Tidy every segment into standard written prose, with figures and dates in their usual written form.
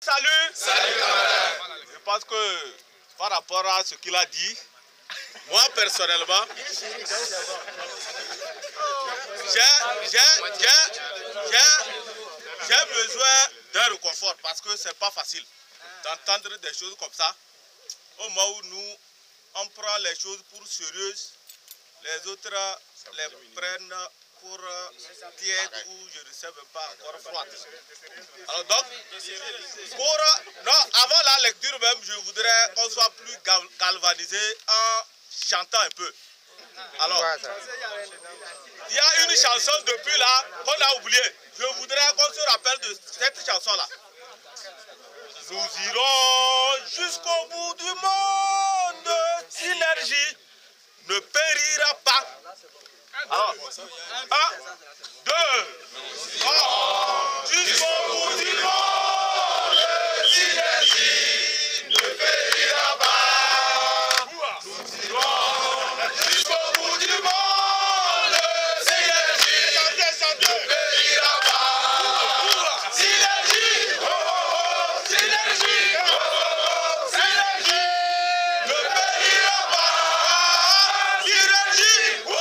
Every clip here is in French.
Salut. Salut camarade. Je pense que par rapport à ce qu'il a dit, moi personnellement, j'ai besoin d'un réconfort parce que c'est pas facile d'entendre des choses comme ça. Au moment où nous, on prend les choses pour sérieuses, les autres les prennent pour tièdes ou je ne sais même pas encore froides. Alors donc, avant la lecture même, je voudrais qu'on soit plus galvanisé en chantant un peu. Alors, il y a une chanson depuis là qu'on a oubliée. Je voudrais qu'on se rappelle de cette chanson-là. Nous irons jusqu'au bout du monde, Synergie ne périra pas. Alors, 1, 2, 3, jusqu'au bout du monde, Synergie ne périra pas. Nous irons jusqu'au bout du monde, Synergie ne périra pas. Synergie, oh oh, Synergie, oh oh, Synergie ne périra pas. Synergie, oh oh,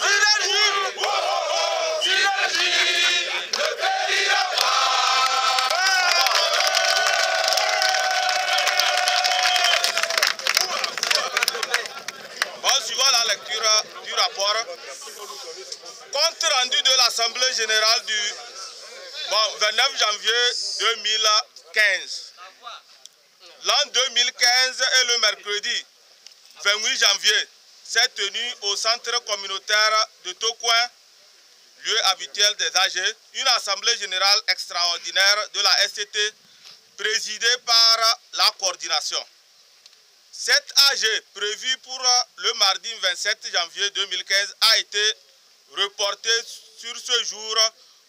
Synergie, oh oh, Synergie ne périra pas. Bon, suivant la lecture du rapport, compte rendu de l'Assemblée générale du 29 janvier 2015. L'an 2015 est le mercredi 28 janvier s'est tenu au centre communautaire de Tocoin, lieu habituel des AG, une assemblée générale extraordinaire de la SCT présidée par la coordination. Cette AG prévue pour le mardi 27 janvier 2015 a été reportée sur ce jour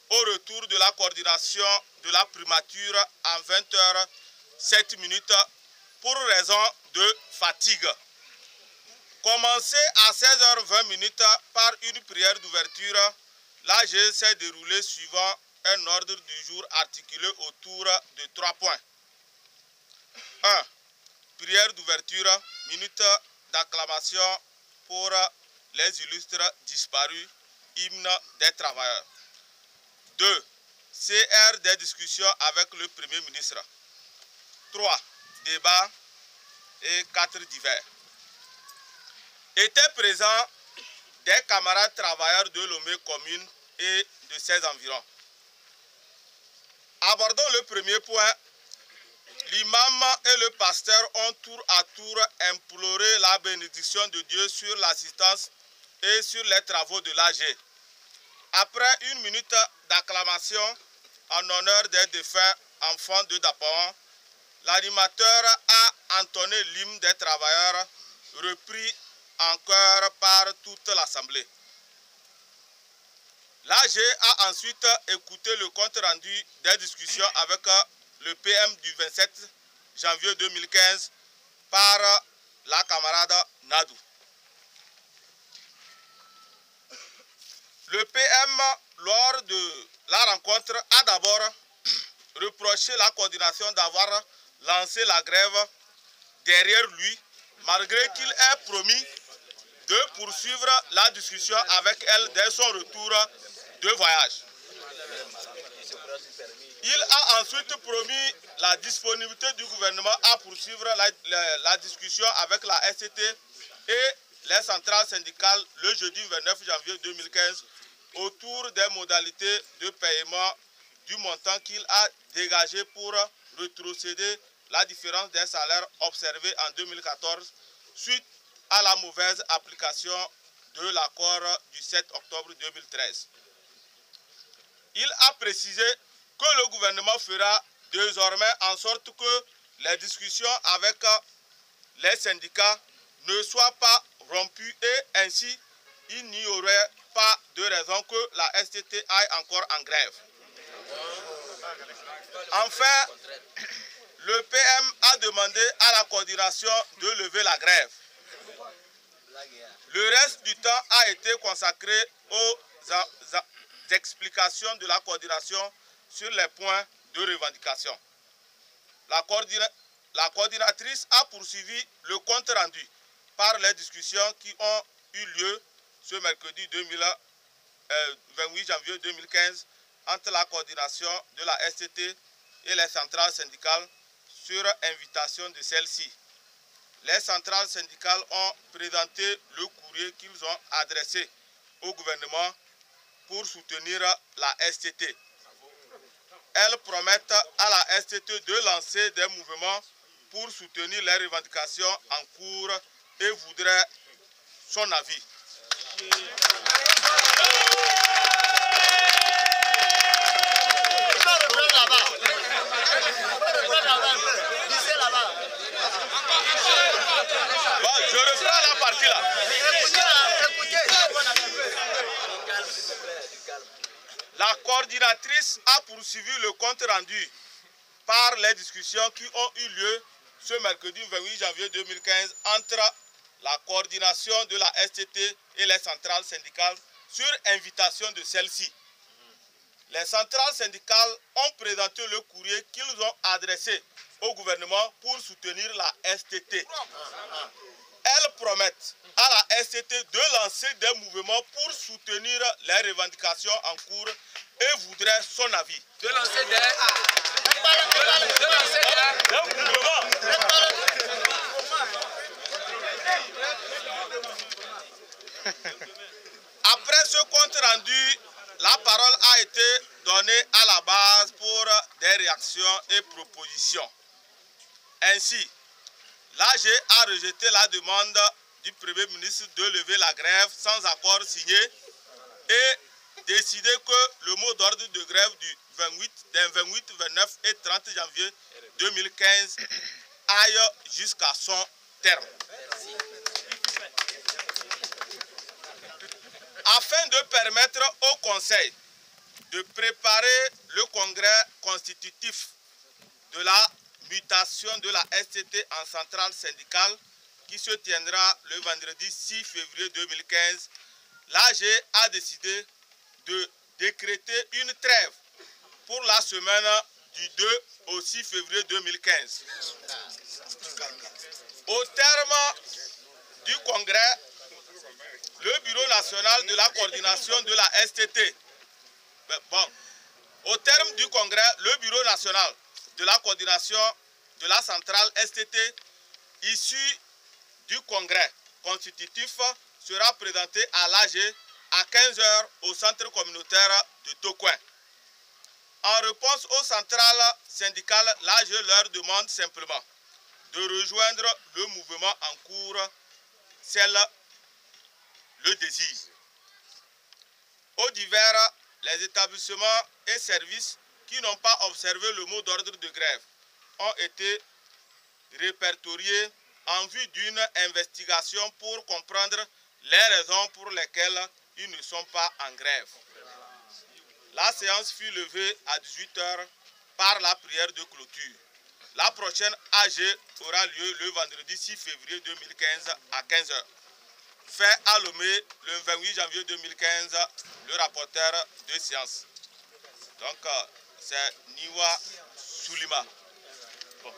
au retour de la coordination de la primature à 20h07 pour raison de fatigue. Commencé à 16h20 par une prière d'ouverture, l'AG s'est déroulée suivant un ordre du jour articulé autour de 3 points. 1. Prière d'ouverture, minute d'acclamation pour les illustres disparus, hymne des travailleurs. 2. CR des discussions avec le Premier ministre. 3. Débat et 4 divers. Étaient présents des camarades travailleurs de Lomé commune et de ses environs. Abordons le premier point. L'imam et le pasteur ont tour à tour imploré la bénédiction de Dieu sur l'assistance et sur les travaux de l'AG. Après une minute d'acclamation en honneur des défunts enfants de Dapaon, l'animateur a entonné l'hymne des travailleurs, repris en chœur par toute l'Assemblée. L'AG a ensuite écouté le compte rendu des discussions avec le PM du 27 janvier 2015 par la camarade Nadou. Le PM, lors de la rencontre, a d'abord reproché la coordination d'avoir lancé la grève derrière lui, malgré qu'il ait promis de poursuivre la discussion avec elle dès son retour de voyage. Il a ensuite promis la disponibilité du gouvernement à poursuivre la discussion avec la SCT et les centrales syndicales le jeudi 29 janvier 2015 autour des modalités de paiement du montant qu'il a dégagé pour rétrocéder la différence des salaires observés en 2014 suite à la mauvaise application de l'accord du 7 octobre 2013. Il a précisé que le gouvernement fera désormais en sorte que les discussions avec les syndicats ne soient pas rompues et ainsi il n'y aurait pas de raison que la STT aille encore en grève. Enfin, le PM a demandé à la coordination de lever la grève. Le reste du temps a été consacré aux explications de la coordination sur les points de revendication. la coordinatrice a poursuivi le compte rendu par les discussions qui ont eu lieu ce mercredi 28 janvier 2015 entre la coordination de la STT et les centrales syndicales sur invitation de celle-ci. Les centrales syndicales ont présenté le courrier qu'ils ont adressé au gouvernement pour soutenir la STT. Elles promettent à la STT de lancer des mouvements pour soutenir les revendications en cours et voudraient son avis. Bon, je reprends la partie là. La coordinatrice a poursuivi le compte rendu par les discussions qui ont eu lieu ce mercredi 28 janvier 2015 entre la coordination de la STT et les centrales syndicales sur invitation de celle-ci. Les centrales syndicales ont présenté le courrier qu'ils ont adressé au gouvernement pour soutenir la STT. Elles promettent à la STT de lancer des mouvements pour soutenir les revendications en cours et voudraient son avis. De lancer des mouvements. Après ce compte rendu, la parole a été donnée à la base pour des réactions et propositions. Ainsi, l'AG a rejeté la demande du Premier ministre de lever la grève sans accord signé et décidé que le mot d'ordre de grève du 28, 29 et 30 janvier 2015 aille jusqu'à son terme. Afin de permettre au Conseil de préparer le congrès constitutif de la mutation de la STT en centrale syndicale qui se tiendra le vendredi 6 février 2015, l'AG a décidé de décréter une trêve pour la semaine du 2 au 6 février 2015. Au terme du congrès, le Bureau national de la coordination de la STT, au terme du congrès, le Bureau national de la coordination de la centrale STT, issu du congrès constitutif, sera présenté à l'AG à 15 h au centre communautaire de Tocoin. En réponse aux centrales syndicales, l'AG leur demande simplement de rejoindre le mouvement en cours, celle le désir. Au divers, les établissements et services qui n'ont pas observé le mot d'ordre de grève ont été répertoriés en vue d'une investigation pour comprendre les raisons pour lesquelles ils ne sont pas en grève. La séance fut levée à 18 h par la prière de clôture. La prochaine AG aura lieu le vendredi 6 février 2015 à 15 h. Fait à Lomé le 28 janvier 2015, le rapporteur de séance. Donc, c'est Niwa Soulima. Bon,